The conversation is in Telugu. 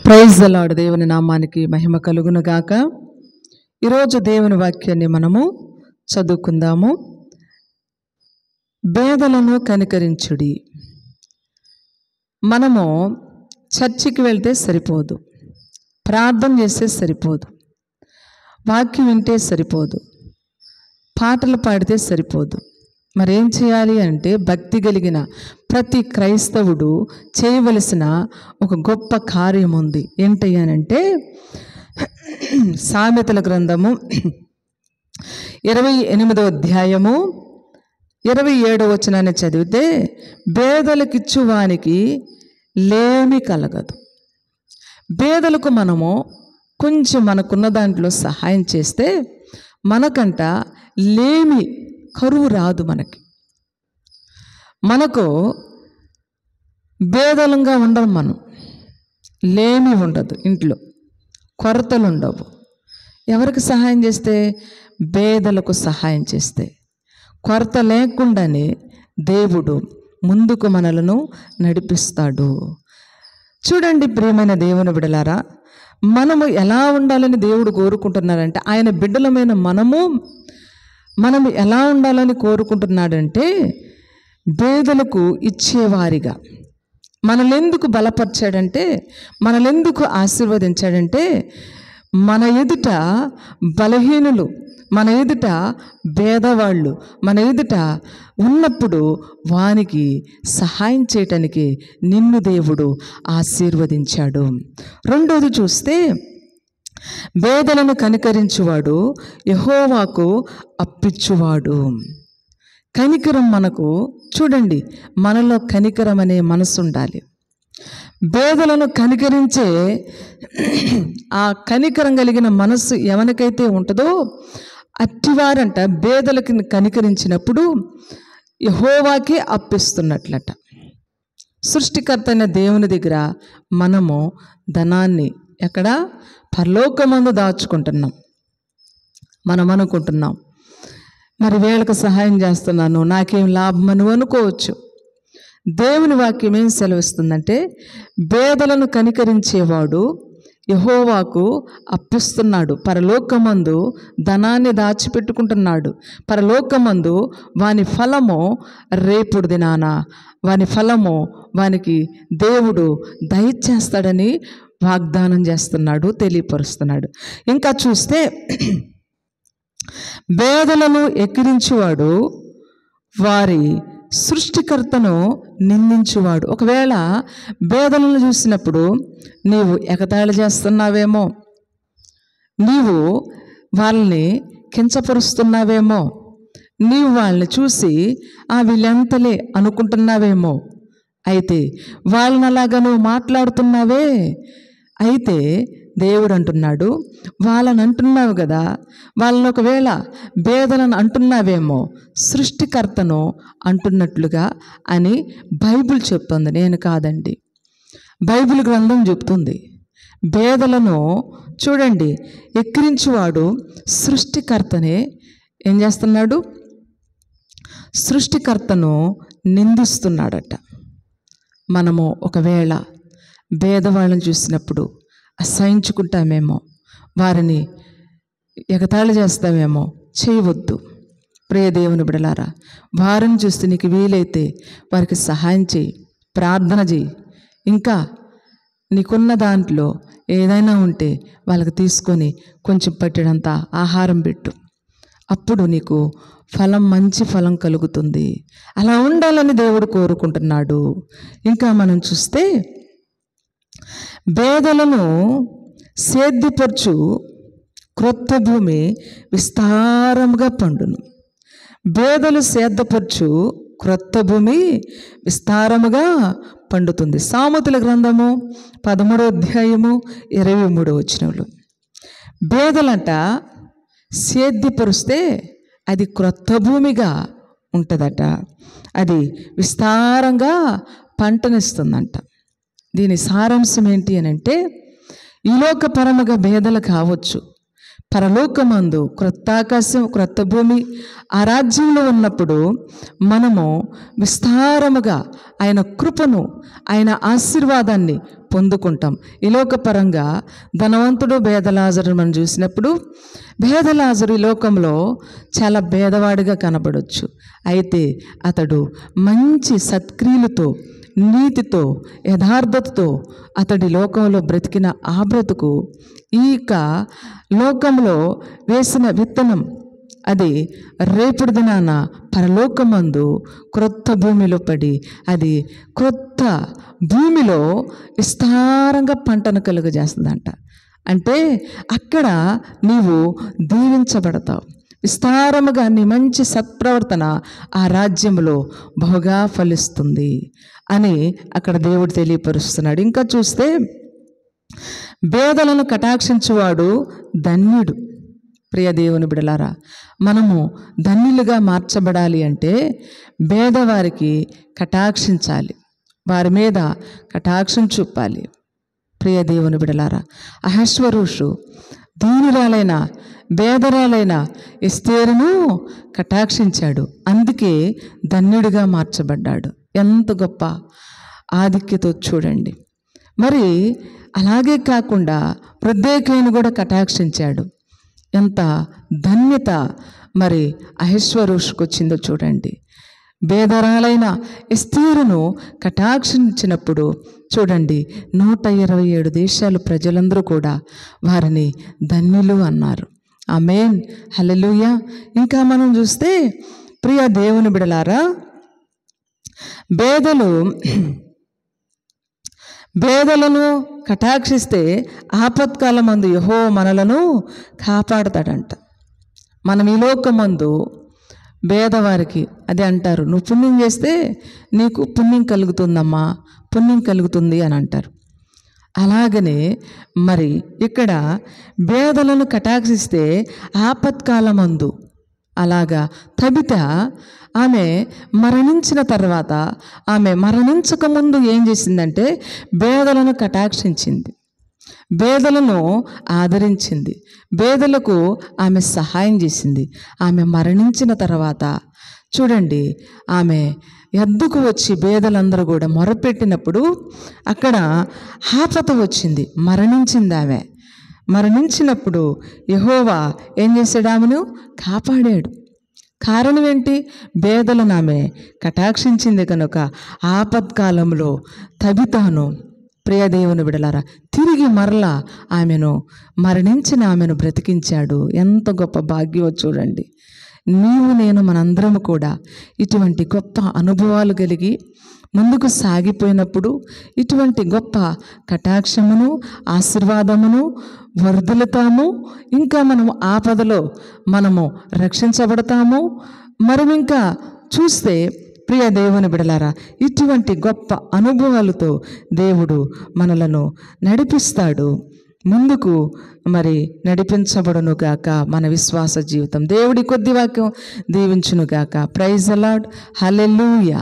Praise the lord. దేవుని నామానికి మహిమ కలుగును గాక. ఈరోజు దేవుని వాక్యాన్ని మనము చదువుకుందాము. పేదలను కనికరించుడి. మనము చర్చికి వెళ్తే సరిపోదు, ప్రార్థన చేస్తే సరిపోదు, వాక్యం వింటే సరిపోదు, పాటలు పాడితే సరిపోదు. మరేం చేయాలి అంటే భక్తి కలిగిన ప్రతి క్రైస్తవుడు చేయవలసిన ఒక గొప్ప కార్యం ఉంది. ఏంటయ్యానంటే సామెతల గ్రంథము 28వ అధ్యాయము 27వ వచనాన్ని చదివితే, పేదలకిచ్చువానికి లేమి కలగదు. పేదలకు మనము కొంచెం మనకున్న దాంట్లో సహాయం చేస్తే మనకంట లేమి, కరువు రాదు. మనకు పేదలంగా ఉండవు, మనం లేమి ఉండదు, ఇంట్లో కొరతలు ఉండవు. ఎవరికి సహాయం చేస్తే? పేదలకు సహాయం చేస్తే. కొరత లేకుండానే దేవుడు ముందుకు మనలను నడిపిస్తాడు. చూడండి ప్రియమైన దేవుని బిడ్డలారా, మనము ఎలా ఉండాలని దేవుడు కోరుకుంటున్నారంటే, ఆయన బిడ్డలమైన మనము ఎలా ఉండాలని కోరుకుంటున్నాడంటే, పేదలకు ఇచ్చేవారిగా. మనల్ని బలపరిచాడంటే, మనల్ని ఆశీర్వదించాడంటే, మన ఎదుట బలహీనులు, మన ఎదుట పేదవాళ్ళు మన ఎదుట ఉన్నప్పుడు వానికి సహాయం చేయటానికి నిన్ను దేవుడు ఆశీర్వదించాడు. రెండోది చూస్తే, పేదలను కనికరించువాడు యెహోవాకు అప్పిచ్చువాడు. కనికరం మనకు, చూడండి, మనలో కనికరం అనే మనసు ఉండాలి. పేదలను కనికరించే ఆ కనికరం కలిగిన మనస్సు ఎవరికైతే ఉంటుందో అట్టివారంట పేదలకి కనికరించినప్పుడు యెహోవాకే అప్పిస్తున్నట్లట. సృష్టికర్త అయిన దేవుని దగ్గర మనము ధనాన్ని ఎక్కడ? పరలోకమందు దాచుకుంటున్నాం. మనం అనుకుంటున్నాం, మరి వీళ్ళకి సహాయం చేస్తున్నాను, నాకేం లాభం అని అనుకోవచ్చు. దేవుని వాక్యం ఏం సెలవిస్తుందంటే, పేదలను కనికరించేవాడు యెహోవాకు అప్పిస్తున్నాడు, పరలోకమందు ధనాన్ని దాచిపెట్టుకుంటున్నాడు. పరలోకమందు వాని ఫలము రేపుడు దినాన వాని ఫలము వానికి దేవుడు దయచేస్తాడని వాగ్దానం చేస్తున్నాడు, తెలియపరుస్తున్నాడు. ఇంకా చూస్తే, పేదలను ఎక్కిరించువాడు వారి సృష్టికర్తను నిందించువాడు. ఒకవేళ పేదలను చూసినప్పుడు నీవు ఎగతాళి చేస్తున్నావేమో, నీవు వాళ్ళని కించపరుస్తున్నావేమో, నీవు వాళ్ళని చూసి వీళ్ళెంతలే అనుకుంటున్నావేమో, అయితే వాళ్ళని అలాగా నువ్వు మాట్లాడుతున్నావే. అయితే దేవుడు అంటున్నాడు, వాళ్ళని అంటున్నావు కదా, వాళ్ళని ఒకవేళ పేదలను అంటున్నావేమో, సృష్టికర్తను అంటున్నట్లుగా అని బైబిల్ చెప్తుంది, నేను కాదండి. బైబిల్ గ్రంథం చెప్తుంది. పేదలను చూడండి, ఎక్కిరించువాడు సృష్టికర్తనే ఏం చేస్తున్నాడు? సృష్టికర్తను నిందిస్తున్నాడట. మనము ఒకవేళ పేదవాళ్ళని చూసినప్పుడు అసహించుకుంటామేమో, వారిని ఎగతాళి చేస్తామేమో, చేయవద్దు. ప్రియ దేవుని బిడ్డలారా, వారిని చూస్తే నీకు వీలైతే వారికి సహాయం చేయి, ప్రార్థన చేయి. ఇంకా నీకున్న దాంట్లో ఏదైనా ఉంటే వాళ్ళకి తీసుకొని కొంచెం పట్టేడంత ఆహారం పెట్టు. అప్పుడు నీకు ఫలం, మంచి ఫలం కలుగుతుంది. అలా ఉండాలని దేవుడు కోరుకుంటున్నాడు. ఇంకా మనం చూస్తే, పేదలను సేద్యపరచు క్రొత్త భూమి విస్తారముగా పండును. పేదలు సేద్యపరచు క్రొత్త భూమి విస్తారముగా పండుతుంది. సామెతల గ్రంథము 13వ అధ్యాయము 23వ వచనంలో, పేదలంట సేద్యపరుస్తే అది క్రొత్త భూమిగా ఉంటుందట, అది విస్తారంగా పంటనిస్తుందంట. దీని సారాంశం ఏంటి అని అంటే, ఈలోకపరముగా పేదలు కావచ్చు, పరలోకమందు క్రొత్త ఆకాశం, క్రొత్త భూమి, ఆ రాజ్యంలో ఉన్నప్పుడు మనము విస్తారముగా ఆయన కృపను, ఆయన ఆశీర్వాదాన్ని పొందుకుంటాం. ఈ లోకపరంగా ధనవంతుడు బేదలాజరు మనం చూసినప్పుడు బేదలాజరు ఈ లోకంలో చాలా భేదవాడిగా కనబడవచ్చు. అయితే అతడు మంచి సత్క్రియలతో, నీతితో, యథార్థతతో అతడి లోకంలో బ్రతికిన ఆ బ్రతుకు ఇక లోకంలో వేసిన విత్తనం అది రేపటి దినాన పరలోకమందు క్రొత్త భూమిలో పడి అది క్రొత్త భూమిలో విస్తారంగా పంటను కలుగజేస్తుందంట. అంటే అక్కడ నీవు దీవించబడతావు. విస్తారముగా నీ మంచి సత్ప్రవర్తన ఆ రాజ్యంలో బహుగా ఫలిస్తుంది అని అక్కడ దేవుడు తెలియపరుస్తున్నాడు. ఇంకా చూస్తే బేదలను కటాక్షించువాడు ధన్యుడు. ప్రియ దేవుని బిడలారా, మనము ధన్యులుగా మార్చబడాలి అంటే బేదవారికి కటాక్షించాలి, వారి మీద కటాక్షం చూపాలి. ప్రియ దేవుని బిడలారా, అహశ్వరోషు దీనురాలైన బేదరాలైన ఎస్తేరును కటాక్షించాడు, అందుకే ధన్యుడిగా మార్చబడ్డాడు. ఎంత గొప్ప ఆధిక్యతో చూడండి. మరి అలాగే కాకుండా వృద్ధేకైను కూడా కటాక్షించాడు. ఎంత ధన్యత మరి అహశ్వరోషుకు వచ్చిందో చూడండి. బేదరాలైన ఎస్తేరును కటాక్షించినప్పుడు చూడండి 127 దేశాలు ప్రజలందరూ కూడా వారిని ధన్యులు అన్నారు. ఆమేన్, హల్లెలూయా. ఇంకా మనం చూస్తే ప్రియ దేవుని బిడలారా, బేదలను కటాక్షిస్తే ఆపత్కాలమందు యెహోవా మనలను కాపాడతాడంట. మనం ఈ లోకమందు బేదవారికి అదే అంటారు, నువ్వు పుణ్యం చేస్తే నీకు పుణ్యం కలుగుతుందమ్మా, పుణ్యం కలుగుతుంది అని అంటారు. అలాగనే మరి ఇక్కడ బేదలను కటాక్షిస్తే ఆపత్కాలమందు అలాగా తబిత ఆమె మరణించిన తర్వాత ఆమె మరణించకముందు ఏం చేసిందంటే బేదలను కటాక్షించింది, బేదలను ఆదరించింది, బేదలకు ఆమె సహాయం చేసింది. ఆమె మరణించిన తర్వాత చూడండి, ఆమె ఎద్దుకు వచ్చి బేదలందరూ కూడా మొరపెట్టినప్పుడు అక్కడ ఆపద వచ్చింది, మరణించింది. ఆమె మరణించినప్పుడు యెహోవా ఏం చేశాడు? ఆమెను కాపాడాడు. కారణం ఏంటి? బేదలను ఆమె కటాక్షించింది కనుక ఆపత్కాలంలో తబితాను ప్రియ దేవుని బిడలారా తిరిగి మరలా ఆమెను మరణించిన ఆమెను బ్రతికించాడు. ఎంత గొప్ప భాగ్యమో చూడండి. నీవు నేను మనందరము కూడా ఇటువంటి గొప్ప అనుభవాలు కలిగి ముందుకు సాగిపోయినప్పుడు ఇటువంటి గొప్ప కటాక్షమును ఆశీర్వాదమును వర్ధిల్లుతాము. ఇంకా మనము ఆపదలో మనము రక్షించబడతాము. మనం ఇంకా చూస్తే ప్రియ దేవుని బిడలారా ఇటువంటి గొప్ప అనుభవాలతో దేవుడు మనలను నడిపిస్తాడు. ముందుకు మరి నడిపించబడునుగాక మన విశ్వాస జీవితం. దేవుడి కొద్ది వాక్యం దీవించునుగాక. Praise the Lord. హల్లెలూయా.